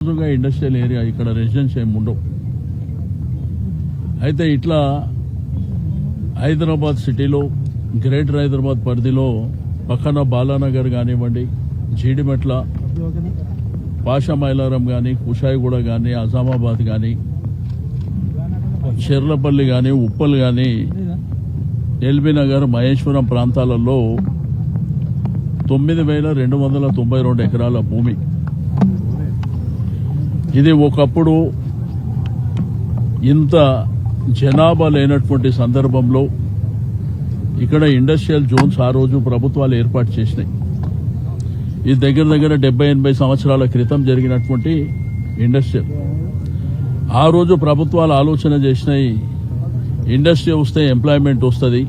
Industrial area ఇక్కడ residence ఏమి ఉండవు. అయితే ఇట్లా హైదరాబాద్ సిటీలో గ్రేటర్ హైదరాబాద్ పరిధిలో పక్కన బాలానగర్ కానివ్వండి, జీడిమెట్ల, పాషామైలారం కానీ, కుషాయిగూడ కానీ, అజామాబాద్ కానీ, చెర్లపల్లి కానీ, ఉప్పల్ కానీ, ఎల్బీ నగర్, మహేశ్వరం ప్రాంతాలలో 9,292 ఎకరాల భూమి. ఇది ఒకప్పుడు ఇంత జనాభా లేనటువంటి సందర్భంలో ఇక్కడ ఇండస్ట్రియల్ జోన్స్ ఆ రోజు ప్రభుత్వాలు ఏర్పాటు చేసినాయి. ఇది దగ్గర 70-80 సంవత్సరాల క్రితం జరిగినటువంటి ఇండస్ట్రియల్. ఆ రోజు ప్రభుత్వాలు ఆలోచన చేసినాయి, ఇండస్ట్రీ వస్తే ఎంప్లాయ్మెంట్ వస్తుంది,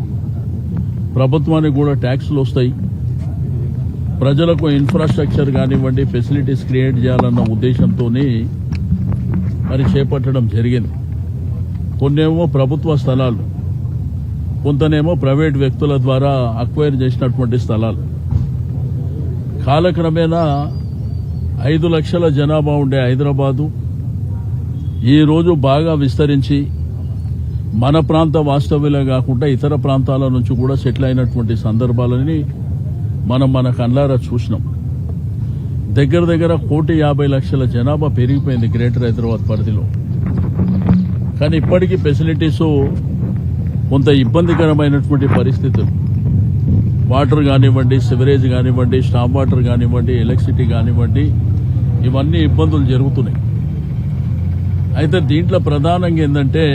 ప్రభుత్వానికి కూడా ట్యాక్సులు వస్తాయి, ప్రజలకు ఇన్ఫ్రాస్ట్రక్చర్ కానివ్వండి, ఫెసిలిటీస్ క్రియేట్ చేయాలన్న ఉద్దేశంతో మరి చేపట్టడం జరిగింది. కొన్నేమో ప్రభుత్వ స్థలాలు, కొంతనేమో ప్రైవేట్ వ్యక్తుల ద్వారా అక్వైర్ చేసినటువంటి స్థలాలు. కాలక్రమేణా 5 లక్షల జనాభా ఉండే హైదరాబాదు ఈరోజు బాగా విస్తరించి మన ప్రాంత వాస్తవ్యులే కాకుండా ఇతర ప్రాంతాల నుంచి కూడా సెటిల్ అయినటువంటి సందర్భాలని మనం మన కళ్ళారా చూసినాం. దగ్గర 1,50,00,000 జనాభా పెరిగిపోయింది గ్రేటర్ హైదరాబాద్ పరిధిలో. కానీ ఇప్పటికీ ఫెసిలిటీస్ కొంత ఇబ్బందికరమైనటువంటి పరిస్థితులు, వాటర్ కానివ్వండి, సివరేజ్ కానివ్వండి, స్టామ్ వాటర్ కానివ్వండి, ఎలక్ట్రిసిటీ కానివ్వండి, ఇవన్నీ ఇబ్బందులు జరుగుతున్నాయి. అయితే దీంట్లో ప్రధానంగా ఏంటంటే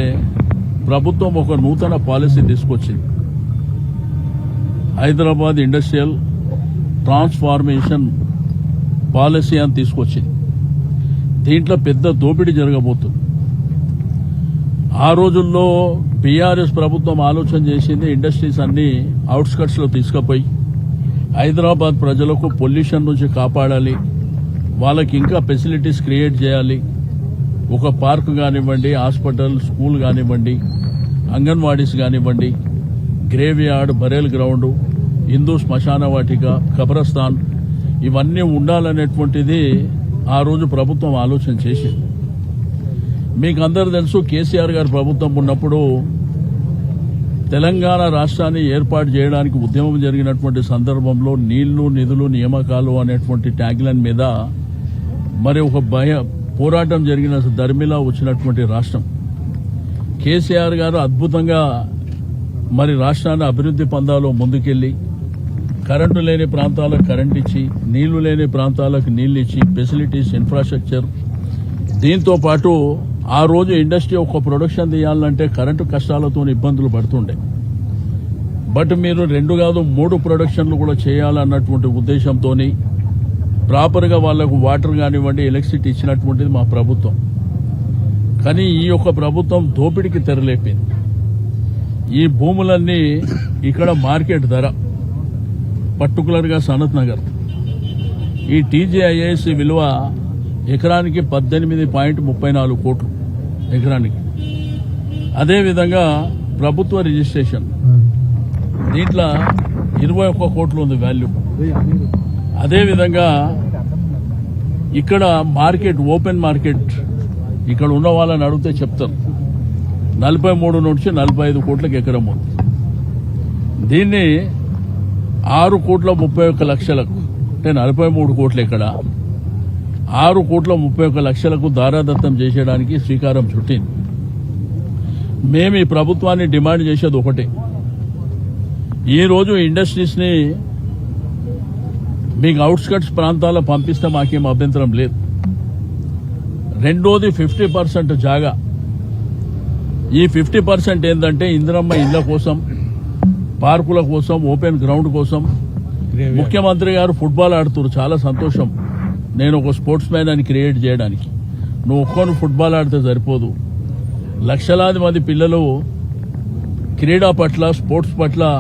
ప్రభుత్వం ఒక నూతన పాలసీ తీసుకొచ్చింది, హైదరాబాద్ ఇండస్ట్రియల్ ట్రాన్స్ఫార్మేషన్ పాలసీ అని తీసుకొచ్చింది. దీంట్లో పెద్ద దోపిడీ జరగబోతుంది. ఆ రోజుల్లో బీఆర్ఎస్ ప్రభుత్వం ఆలోచన చేసింది, ఇండస్ట్రీస్ అన్ని అవుట్స్కట్స్ లో తీసుకుపోయి హైదరాబాద్ ప్రజలకు పొల్యూషన్ నుంచి కాపాడాలి, వాళ్ళకి ఇంకా ఫెసిలిటీస్ క్రియేట్ చేయాలి, ఒక పార్క్ కానివ్వండి, హాస్పిటల్, స్కూల్ కానివ్వండి, అంగన్వాడీస్ కానివ్వండి, గ్రేవ్ యార్డ్, బరేల్ గ్రౌండ్, హిందూ శ్మశాన వాటిక, కబ్రస్థాన్, ఇవన్నీ ఉండాలనేటువంటిది ఆ రోజు ప్రభుత్వం ఆలోచన చేసింది. మీకు అందరూ తెలుసు, కేసీఆర్ గారి ప్రభుత్వం ఉన్నప్పుడు తెలంగాణ రాష్ట్రాన్ని ఏర్పాటు చేయడానికి ఉద్యమం జరిగినటువంటి సందర్భంలో నీళ్లు, నిధులు, నియామకాలు అనేటువంటి ట్యాగ్లైన్ మీద మరి ఒక పోరాటం జరిగిన ధర్మిలా వచ్చినటువంటి రాష్ట్రం. కేసీఆర్ గారు అద్భుతంగా మరి రాష్ట్రాన్ని అభివృద్ధి పందాలో ముందుకెళ్లి కరెంటు లేని ప్రాంతాలకు కరెంట్ ఇచ్చి, నీళ్లు లేని ప్రాంతాలకు నీళ్లు ఇచ్చి, ఫెసిలిటీస్, ఇన్ఫ్రాస్ట్రక్చర్, దీంతో పాటు ఆ రోజు ఇండస్ట్రీ ఒక ప్రొడక్షన్ తీయాలంటే కరెంటు కష్టాలతో ఇబ్బందులు పడుతుండే. బట్ మీరు 2 కాదు 3 ప్రొడక్షన్లు కూడా చేయాలన్నటువంటి ఉద్దేశంతో ప్రాపర్గా వాళ్లకు వాటర్ కానివ్వండి, ఎలక్ట్రిసిటీ ఇచ్చినటువంటిది మా ప్రభుత్వం. కానీ ఈ యొక్క ప్రభుత్వం దోపిడీకి తెరలేపింది. ఈ భూములన్నీ ఇక్కడ మార్కెట్ ధర, పర్టికులర్గా సనత్ నగర్, ఈ టీజీఐఏఎస్ విలువ ఎకరానికి 18.34 కోట్లు ఎకరానికి. అదేవిధంగా ప్రభుత్వ రిజిస్ట్రేషన్, దీంట్లో 21 కోట్లు ఉంది వాల్యూ. అదేవిధంగా ఇక్కడ మార్కెట్, ఓపెన్ మార్కెట్, ఇక్కడ ఉన్న వాళ్ళని అడిగితే చెప్తారు 43 నుంచి 45 కోట్లకు ఎకరం ఉంది. దీన్ని 6,31,00,000కు, అంటే 43 కోట్లు ఎక్కడ, 6,31,00,000కు దారాదత్తం చేసేయడానికి శ్రీకారం చుట్టింది. మేము ఈ ప్రభుత్వాన్ని డిమాండ్ చేసేది ఒకటే, ఈరోజు ఇండస్ట్రీస్ ని మీకు అవుట్స్కట్స్ ప్రాంతాల్లో పంపిస్తే మాకేం అభ్యంతరం లేదు. రెండోది 50% జాగా. ఈ 50% ఏంటంటే ఇందిరమ్మ ఇళ్ల కోసం, పార్కుల కోసం, ఓపెన్ గ్రౌండ్ కోసం. ముఖ్యమంత్రి గారు ఫుట్బాల్ ఆడుతున్నారు, చాలా సంతోషం. నేను ఒక స్పోర్ట్స్ మ్యాన్ అని క్రియేట్ చేయడానికి. నువ్వు ఒక్కను ఫుట్బాల్ ఆడితే సరిపోదు, లక్షలాది మంది పిల్లలు క్రీడా పట్ల, స్పోర్ట్స్ పట్ల